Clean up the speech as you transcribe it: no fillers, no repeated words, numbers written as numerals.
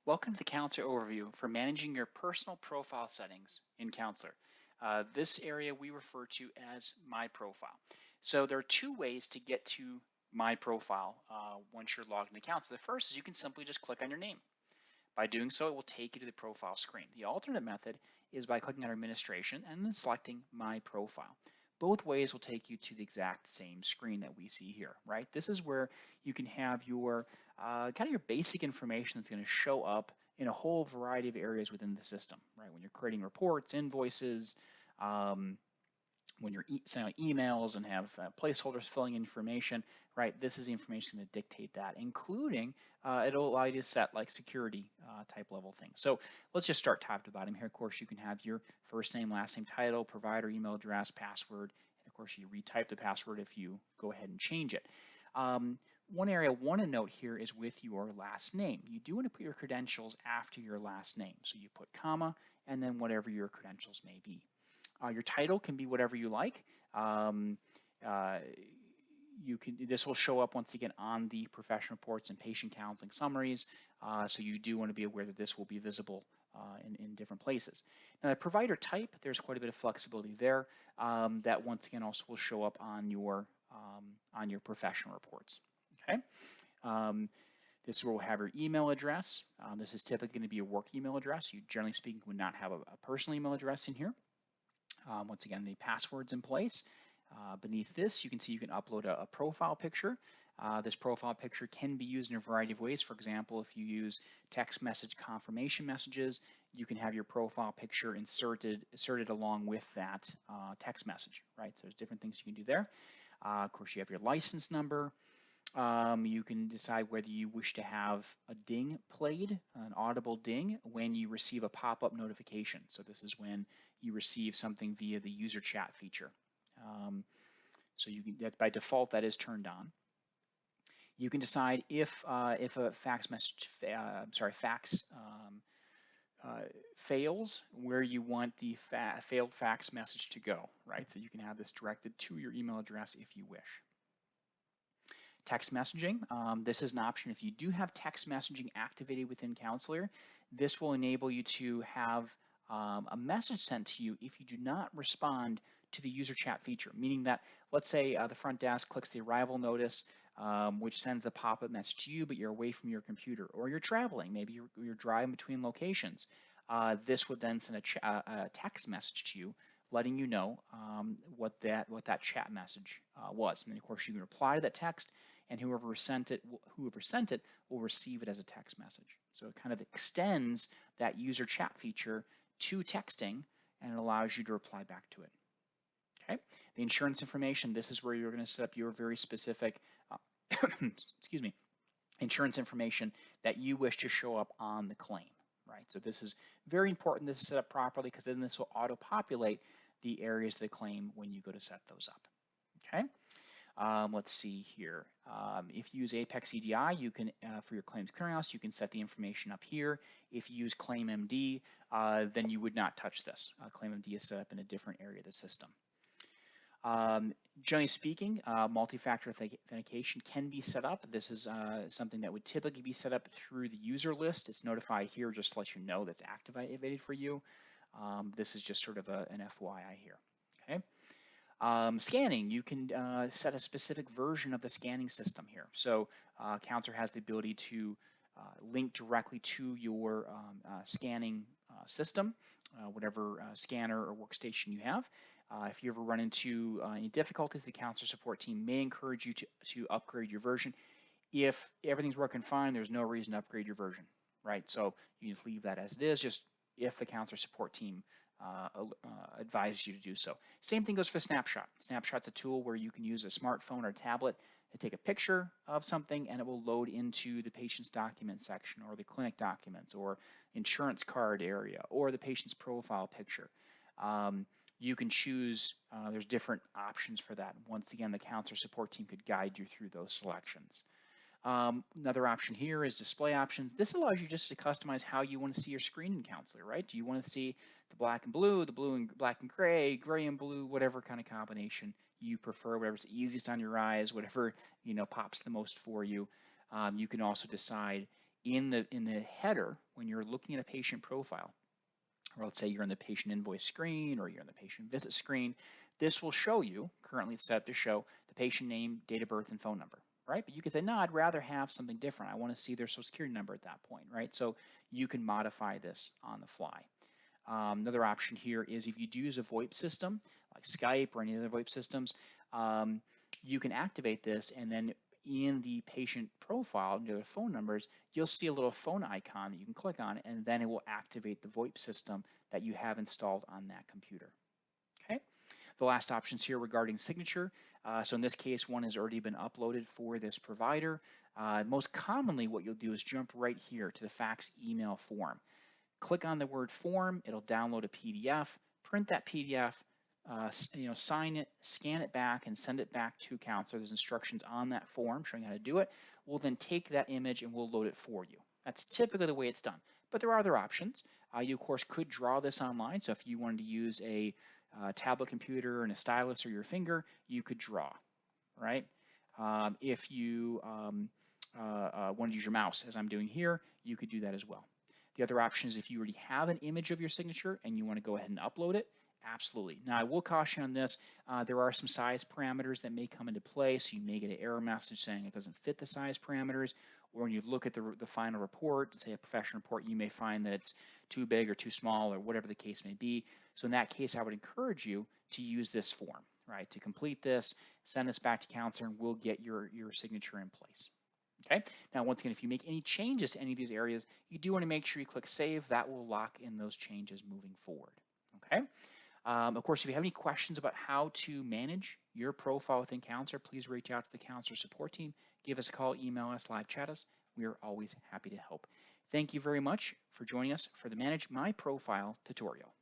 Welcome to the Counselor Overview for managing your personal profile settings in Counselor. This area we refer to as My Profile. So there are two ways to get to My Profile once you're logged into Counselor. The first is you can simply just click on your name. By doing so, it will take you to the profile screen. The alternate method is by clicking on Administration and then selecting My Profile. Both ways will take you to the exact same screen that we see here, right? This is where you can have your kind of your basic information that's going to show up in a whole variety of areas within the system, right? When you're creating reports, invoices, um, when you're sending out emails and have placeholders filling in information, right? This is the information that dictate that, including it'll allow you to set like security type level things. So let's just start top to bottom here. Of course, you can have your first name, last name, title, provider, email address, password, and of course you retype the password if you go ahead and change it. One area I want to note here is with your last name. You do want to put your credentials after your last name. So you put comma and then whatever your credentials may be. Your title can be whatever you like. This will show up once again on the professional reports and patient counseling summaries. So you do want to be aware that this will be visible in different places. Now the provider type, there's quite a bit of flexibility there. That once again also will show up on your professional reports. Okay. This will have your email address. This is typically going to be a work email address. You generally speaking would not have a personal email address in here. Once again, the password's in place. Beneath this, you can see you can upload a profile picture. This profile picture can be used in a variety of ways. For example, if you use text message confirmation messages, you can have your profile picture inserted along with that text message, right? So there's different things you can do there. Of course, you have your license number. You can decide whether you wish to have a ding played, an audible ding, when you receive a pop-up notification. So this is when you receive something via the user chat feature. So you can, by default, that is turned on. You can decide if a fax message, fails, where you want the failed fax message to go, right? So you can have this directed to your email address if you wish. Text messaging, this is an option. If you do have text messaging activated within Counselor, this will enable you to have a message sent to you if you do not respond to the user chat feature, meaning that, let's say the front desk clicks the arrival notice, which sends a pop-up message to you, but you're away from your computer, or you're traveling, maybe you're driving between locations. This would then send a text message to you, letting you know what that chat message was. And then of course you can reply to that text, and whoever sent it will receive it as a text message. So it kind of extends that user chat feature to texting, and it allows you to reply back to it. Okay, the insurance information, this is where you're going to set up your very specific excuse me, insurance information that you wish to show up on the claim, right? So this is very important this is set up properly, because then this will auto-populate the areas of the claim when you go to set those up. Okay. Let's see here. If you use Apex EDI, you can, for your claims clearinghouse, you can set the information up here. If you use ClaimMD, then you would not touch this. ClaimMD is set up in a different area of the system. Generally speaking, multi-factor authentication can be set up. This is something that would typically be set up through the user list. It's notified here just to let you know that's activated for you. This is just sort of an FYI here. Okay. Scanning, you can set a specific version of the scanning system here. So Counselor has the ability to link directly to your scanning system, whatever scanner or workstation you have. If you ever run into any difficulties, the Counselor support team may encourage you to upgrade your version. If everything's working fine, there's no reason to upgrade your version, right? So you just leave that as it is, just if the Counselor support team advises you to do so. Same thing goes for Snapshot. Snapshot's a tool where you can use a smartphone or tablet to take a picture of something, and it will load into the patient's document section, or the clinic documents, or insurance card area, or the patient's profile picture. You can choose, there's different options for that. Once again, the Counselor support team could guide you through those selections. Another option here is display options. This allows you just to customize how you want to see your screen in Counselor, right? Do you want to see the black and blue, the blue and black and gray and blue, whatever kind of combination you prefer, whatever's easiest on your eyes, whatever pops the most for you. You can also decide in the header, when you're looking at a patient profile, or let's say you're in the patient invoice screen or you're in the patient visit screen, this will show you, currently it's set to show the patient name, date of birth, and phone number, right? But you could say, no, I'd rather have something different. I want to see their social security number at that point, right? So you can modify this on the fly. Another option here is if you do use a VoIP system, like Skype or any other VoIP systems, you can activate this, and then in the patient profile, near the phone numbers, you'll see a little phone icon that you can click on, and then it will activate the VoIP system that you have installed on that computer. Okay. The last options here regarding signature. So in this case, one has already been uploaded for this provider. Most commonly, what you'll do is jump right here to the fax email form. Click on the word form, it'll download a PDF, print that PDF, sign it, scan it back, and send it back to counselor. There's instructions on that form showing how to do it. We'll then take that image and we'll load it for you. That's typically the way it's done, but there are other options. You, of course, could draw this online. So if you wanted to use a tablet computer and a stylus or your finger, you could draw, right? If you want to use your mouse, as I'm doing here, you could do that as well. The other option is if you already have an image of your signature and you want to go ahead and upload it, absolutely. Now, I will caution on this, there are some size parameters that may come into play, so you may get an error message saying it doesn't fit the size parameters, or when you look at the final report, say a professional report, you may find that it's too big or too small or whatever the case may be. So in that case, I would encourage you to use this form, right? To complete this, send this back to counselor, and we'll get your signature in place. Okay. Now, once again, if you make any changes to any of these areas, you do want to make sure you click save. That will lock in those changes moving forward. Okay. Of course, if you have any questions about how to manage your profile within Counselor, please reach out to the Counselor support team. Give us a call, email us, live chat us. We are always happy to help. Thank you very much for joining us for the Manage My Profile tutorial.